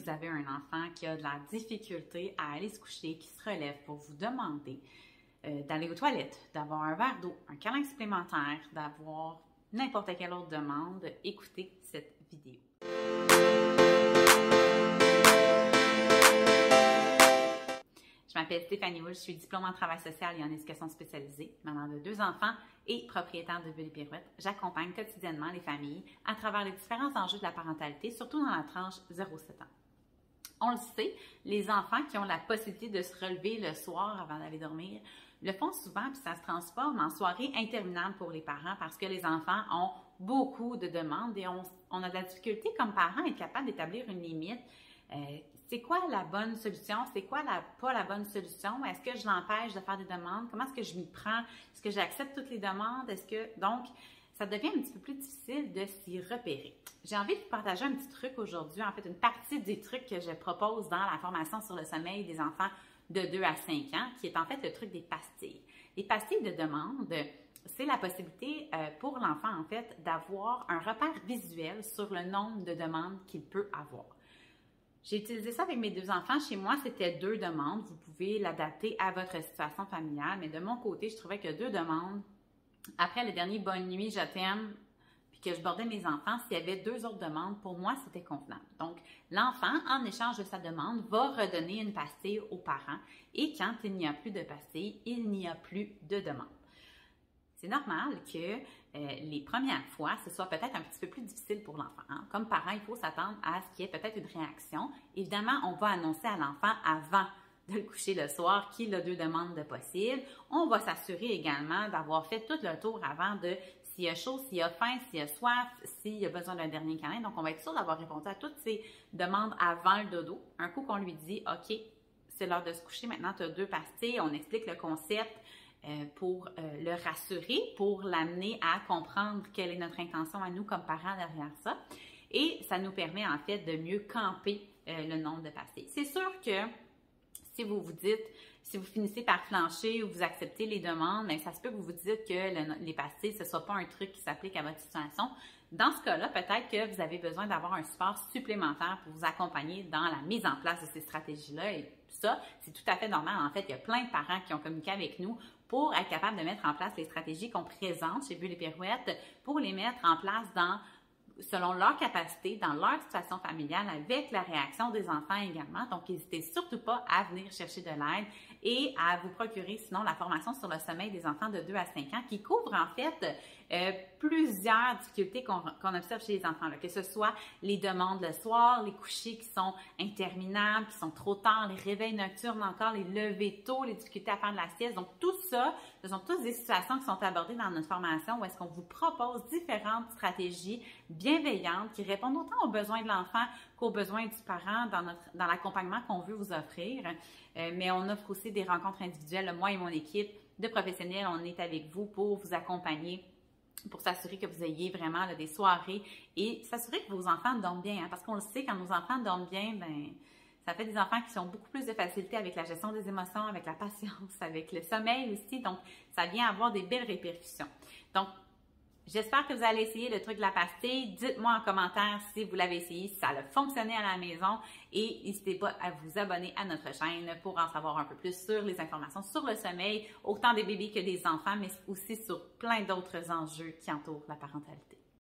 vous avez un enfant qui a de la difficulté à aller se coucher, qui se relève pour vous demander d'aller aux toilettes, d'avoir un verre d'eau, un câlin supplémentaire, d'avoir n'importe quelle autre demande, écoutez cette vidéo. Je m'appelle Stéphanie Hull, je suis diplômée en travail social et en éducation spécialisée, maman de 2 enfants et propriétaire de Bulles et Pirouettes. J'accompagne quotidiennement les familles à travers les différents enjeux de la parentalité, surtout dans la tranche 0-7 ans. On le sait, les enfants qui ont la possibilité de se relever le soir avant d'aller dormir le font souvent, puis ça se transforme en soirée interminable pour les parents parce que les enfants ont beaucoup de demandes et on a de la difficulté comme parents à être capable d'établir une limite. C'est quoi la bonne solution? C'est quoi pas la bonne solution? Est-ce que je l'empêche de faire des demandes? Comment est-ce que je m'y prends? Est-ce que j'accepte toutes les demandes? Donc, ça devient un petit peu plus difficile de s'y repérer. J'ai envie de vous partager un petit truc aujourd'hui, en fait, une partie des trucs que je propose dans la formation sur le sommeil des enfants de 2 à 5 ans, qui est en fait le truc des pastilles. Les pastilles de demande, c'est la possibilité pour l'enfant, en fait, d'avoir un repère visuel sur le nombre de demandes qu'il peut avoir. J'ai utilisé ça avec mes 2 enfants. Chez moi, c'était 2 demandes. Vous pouvez l'adapter à votre situation familiale, mais de mon côté, je trouvais que 2 demandes, après le dernier bonne nuit, je t'aime, puis que je bordais mes enfants, s'il y avait 2 autres demandes, pour moi, c'était convenable. Donc, l'enfant, en échange de sa demande, va redonner une pastille aux parents et quand il n'y a plus de pastille, il n'y a plus de demande. C'est normal que les premières fois, ce soit peut-être un petit peu plus difficile pour l'enfant. Hein? Comme parent, il faut s'attendre à ce qu'il y ait peut-être une réaction. Évidemment, on va annoncer à l'enfant avant de le coucher le soir qu'il a 2 demandes de possible. On va s'assurer également d'avoir fait tout le tour avant de s'il a chaud, s'il a faim, s'il a soif, s'il a besoin d'un dernier câlin. Donc, on va être sûr d'avoir répondu à toutes ces demandes avant le dodo. Un coup qu'on lui dit « OK, c'est l'heure de se coucher, maintenant tu as 2 pastilles », on explique le concept pour le rassurer, pour l'amener à comprendre quelle est notre intention à nous comme parents derrière ça. Et ça nous permet en fait de mieux camper le nombre de pastilles. C'est sûr que si vous vous dites, si vous finissez par flancher ou vous acceptez les demandes, bien, ça se peut que vous vous dites que les pastilles, ce ne soit pas un truc qui s'applique à votre situation. Dans ce cas-là, peut-être que vous avez besoin d'avoir un support supplémentaire pour vous accompagner dans la mise en place de ces stratégies-là. Et ça, c'est tout à fait normal. En fait, il y a plein de parents qui ont communiqué avec nous pour être capables de mettre en place les stratégies qu'on présente chez Bulles et Pirouettes pour les mettre en place selon leur capacité, dans leur situation familiale, avec la réaction des enfants également. Donc, n'hésitez surtout pas à venir chercher de l'aide et à vous procurer sinon la formation sur le sommeil des enfants de 2 à 5 ans qui couvre en fait plusieurs difficultés qu'on observe chez les enfants, là, que ce soit les demandes le soir, les couchers qui sont interminables, qui sont trop tard, les réveils nocturnes encore, les levers tôt, les difficultés à faire de la sieste. Donc, tout ça, ce sont toutes des situations qui sont abordées dans notre formation où est-ce qu'on vous propose différentes stratégies bienveillantes qui répondent autant aux besoins de l'enfant qu'aux besoins du parent dans l'accompagnement qu'on veut vous offrir. Mais on offre aussi des rencontres individuelles. Moi et mon équipe de professionnels, on est avec vous pour vous accompagner, pour s'assurer que vous ayez vraiment là, des soirées et s'assurer que vos enfants dorment bien. Hein, parce qu'on le sait, quand nos enfants dorment bien, ben, ça fait des enfants qui ont beaucoup plus de facilité avec la gestion des émotions, avec la patience, avec le sommeil aussi. Donc, ça vient avoir des belles répercussions. Donc, j'espère que vous allez essayer le truc de la pastille. Dites-moi en commentaire si vous l'avez essayé, si ça a fonctionné à la maison et n'hésitez pas à vous abonner à notre chaîne pour en savoir un peu plus sur les informations sur le sommeil, autant des bébés que des enfants, mais aussi sur plein d'autres enjeux qui entourent la parentalité.